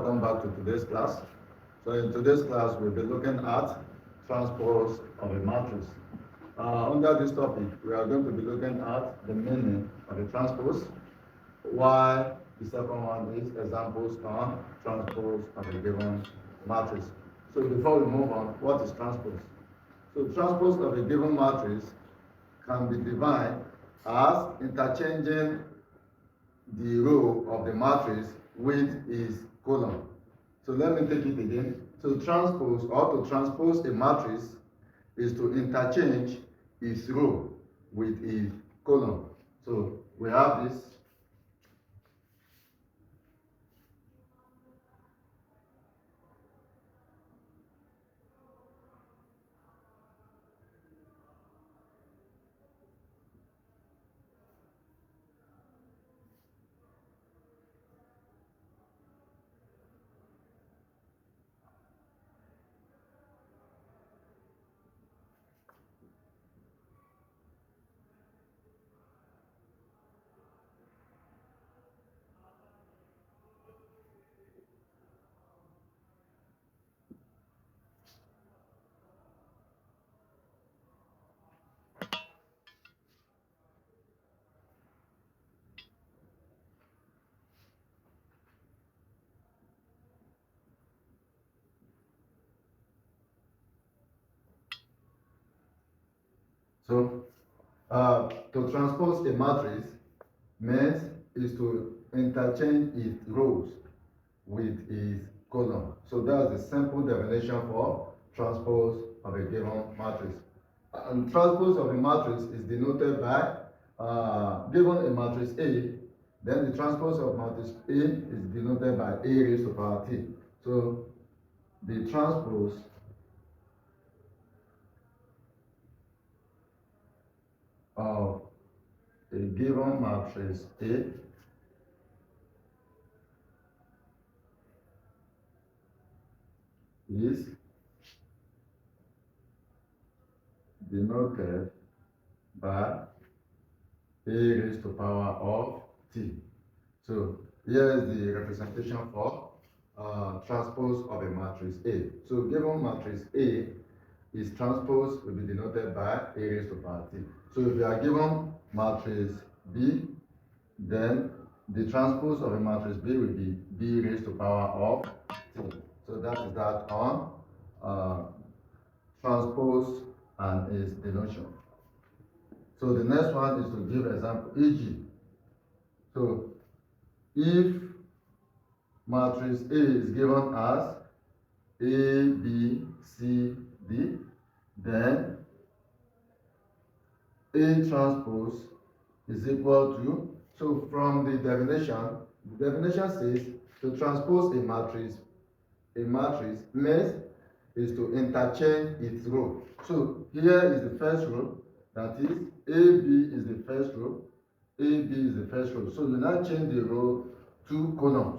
welcome back to today's class. So in today's class, we'll be looking at transpose of a matrix. Under this topic, we are going to be looking at the meaning of a transpose, while the second one is examples on transpose of a given matrix. So before we move on, what is transpose? So transpose of a given matrix can be defined as interchanging the row of the matrix with its column. So let me take it again. So transpose or to transpose a matrix is to interchange its row with its column. So we have this. So to transpose a matrix means is to interchange its rows with its column. So that's the simple definition for transpose of a given matrix. And transpose of a matrix is denoted by given a matrix A, then the transpose of matrix A is denoted by A raised to power T. So the transpose of a given matrix A is denoted by A raised to power of T. So here is the representation for transpose of a matrix A. So given matrix A is transpose will be denoted by A raised to power T. So if you are given matrix B, then the transpose of a matrix B will be B raised to power of T. So that is that on transpose and its denotation. So the next one is to give example, e.g. So if matrix A is given as A, B, C, D, then A transpose is equal to, so from the definition says to transpose a matrix means is to interchange its row. So here is the first row, that is AB is the first row, AB is the first row. So you now change the row to column.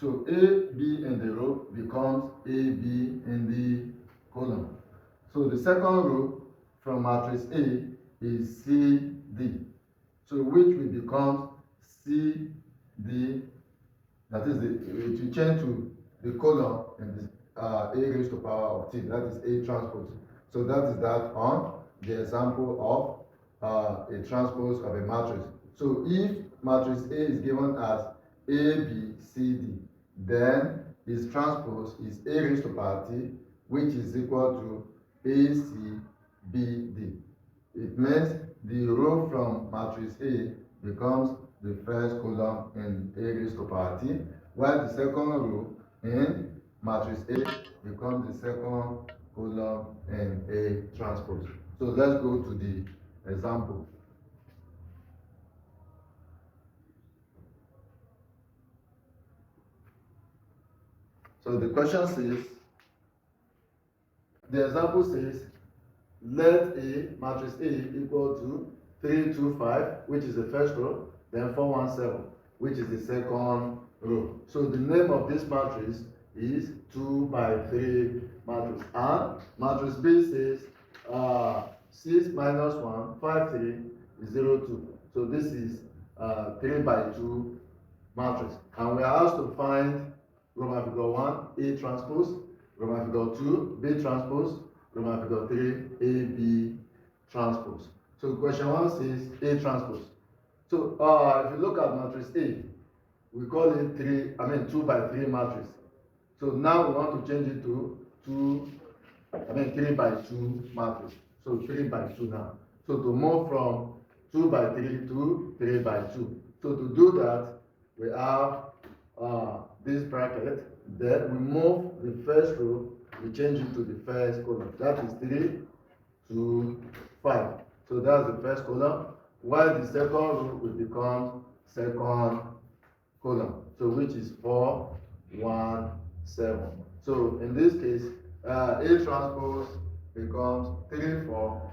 So AB in the row becomes AB in the column. So the second row from matrix A is CD. So which will become CD, that is it will change to the column in this A raised to power of T, that is A transpose. So that is that on the example of a transpose of a matrix. So if matrix A is given as A, B, C, D, then its transpose is A raised to power T, which is equal to A, C, B, D. It means the row from matrix A becomes the first column in A raised to power T, while the second row in matrix A becomes the second column in A transpose. So let's go to the example. So the question says, the example says, let A, matrix A equal to 3, 2, 5, which is the first row, then 4, 1, 7, which is the second row. So the name of this matrix is 2 by 3 matrix. And matrix B says 6 minus 1, 5, 3 is 0, 2. So this is 3 by 2 matrix. And we are asked to find Roman figure 1, A transpose, Roman figure 2, B transpose, Roman figure 3, AB transpose. So question 1 says A transpose. So if you look at matrix A, we call it 2 by 3 matrix. So now we want to change it to 3 by 2 matrix. So 3 by 2 now. So to move from 2 by 3 to 3 by 2. So to do that, we have this bracket. Then we move the first row, we change it to the first column. That is 3, 2, 5. So that's the first column. While the second row will become second column. So which is 4, 1, 7. So in this case, A transpose becomes 3, 4,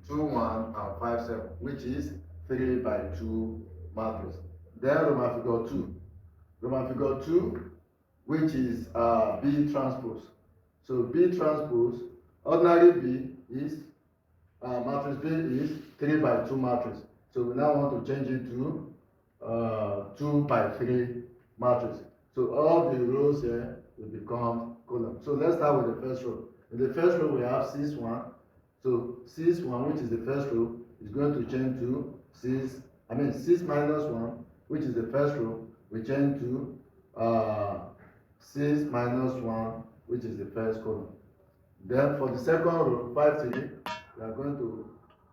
2, 1, and 5, 7, which is 3 by 2 matrix. Then Roman figure 2. Roman figure 2, which is B transpose. So B transpose, ordinary B is, matrix B is 3 by 2 matrix. So we now want to change it to 2 by 3 matrix. So all the rows here will become columns. So let's start with the first row. In the first row, we have 6, 1. So 6, 1, which is the first row, is going to change to 6 minus 1, which is the first row, we change to 6 minus 1, which is the first column. Then for the second row, 5, 3, we are going to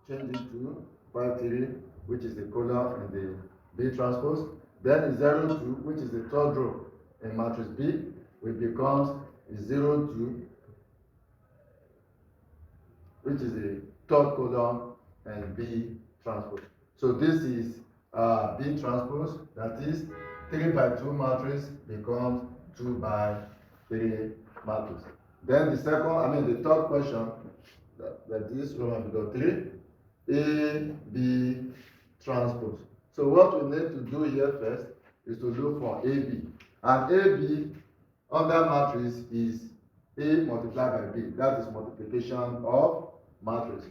change it to 5, 3, which is the column in the B transpose. Then 0, 2, which is the third row in matrix B, which becomes 0, 2, which is the third column and B transpose. So this is B transpose, that is 3 by 2 matrix becomes 2 by 3 matrix. Then the third question, that is Roman figure 3, A, B transpose. So what we need to do here first is to look for AB. And AB under matrix is A multiplied by B. That is multiplication of matrix.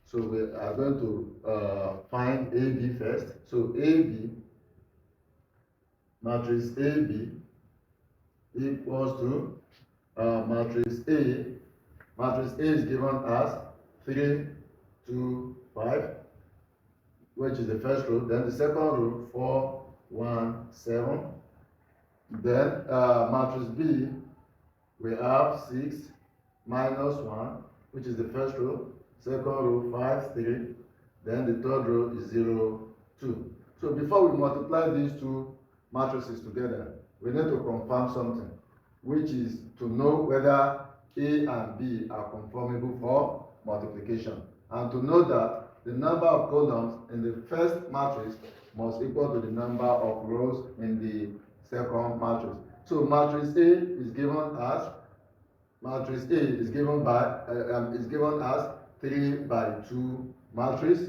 So we are going to find AB first. So AB, matrix AB equals to matrix A. Matrix A is given as 3, 2, 5, which is the first row. Then the second row, 4, 1, 7. Then matrix B, we have 6 minus 1, which is the first row. Second row, 5, 3. Then the third row is 0, 2. So before we multiply these two matrices together, we need to confirm something, which is to know whether A and B are conformable for multiplication. And to know that the number of columns in the first matrix must equal to the number of rows in the second matrix. So matrix A is given as as 3 by 2 matrix,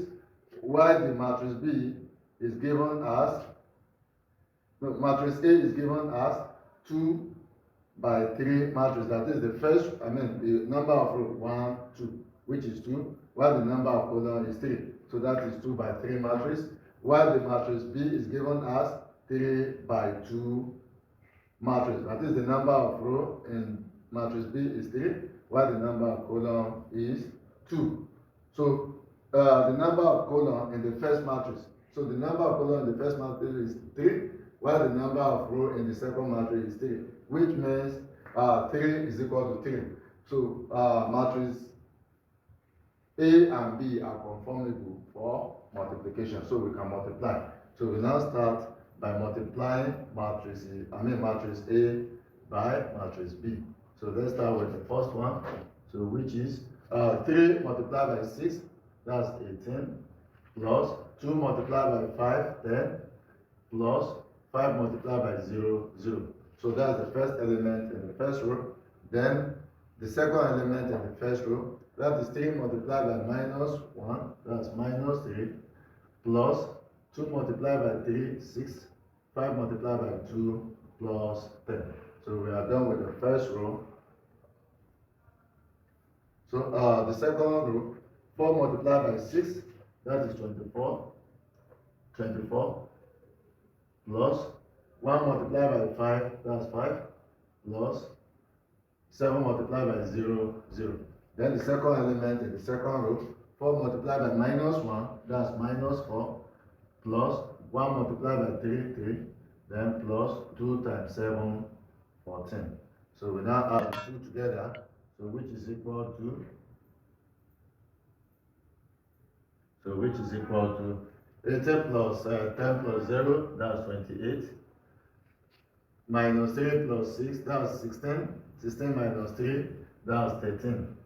while the matrix B is given as matrix A is given as 2 by 3 matrix. That is the first, the number of rows 1, 2, which is 2, while the number of columns is 3. So that is 2 by 3 matrix, while the matrix B is given as 3 by 2 matrix. That is the number of rows in matrix B is 3, while the number of columns is 2. So the number of columns in the first matrix. So the number of columns in the first matrix is 3, while the number of rows in the second matrix is 3, which means 3 is equal to 3. So matrix A and B are conformable for multiplication, so we can multiply. So we now start by multiplying matrix A by matrix B. So let's start with the first one. So which is 3 multiplied by 6, that's 18, plus 2 multiplied by 5, 10, plus 5 multiplied by 0, 0. So that's the first element in the first row. Then the second element in the first row, that is 3 multiplied by minus 1, that's minus 3, plus 2 multiplied by 3, 6, 5 multiplied by 2, plus 10. So we are done with the first row. So the second row, 4 multiplied by 6, that is 24, 24, plus 1 multiplied by 5, that's 5, plus 7 multiplied by 0, 0. Then the second element in the second row, 4 multiplied by minus 1, that's minus 4, plus 1 multiplied by 3, 3, then plus 2 times 7, 14. So we now add 2 together, so which is equal to, 80 plus 10 plus 0, that's 28, minus 3 plus 6, that's 16, 16 minus 3, that's 13.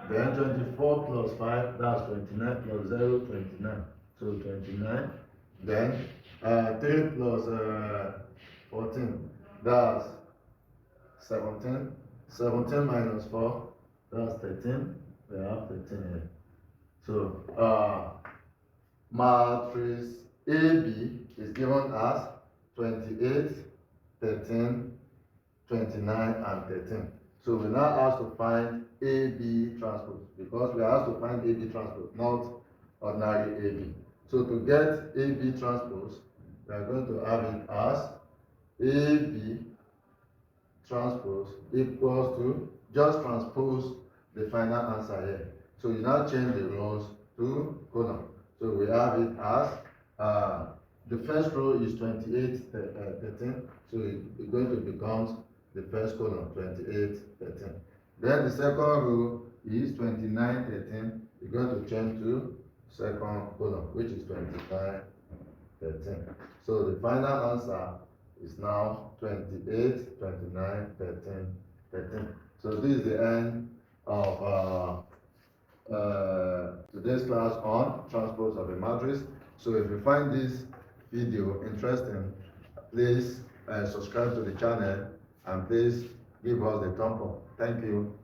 Then 24 plus 5, that's 29, plus 0, 29. So 29. Then 3 plus 14, that's 17. 17 minus 4, that's 13. We have 13 here. So matrix AB is given as 28, 13, 29, and 13. So we now asked to find AB transpose, because we are asked to find AB transpose, not ordinary AB. So to get AB transpose, we are going to have it as AB transpose equals to, just transpose the final answer here. So you now change the rows to column. So we have it as, the first row is 28, 13, so it's going to become the first column, 28, 13. Then the second row is 29, 13. You're going to change to second column, which is 29, 13. So the final answer is now 28, 29, 13, 13. So this is the end of today's class on transpose of a matrix. So if you find this video interesting, please subscribe to the channel and please give us the thumb up. Thank you.